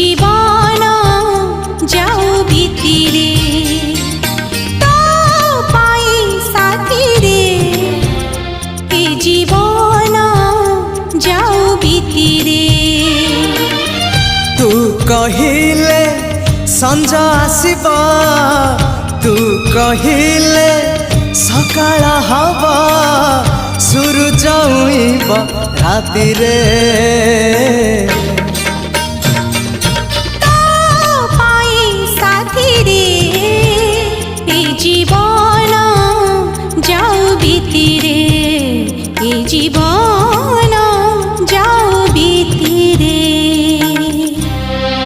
জীবন যাও ভিতিরে তো পাই সাথীরে এ জীবন যাও ভিতিরে তু কহিলে সঞ্জ আসিব তু কহিলে সকাଳ হব সূরଜ উইব রাতিরে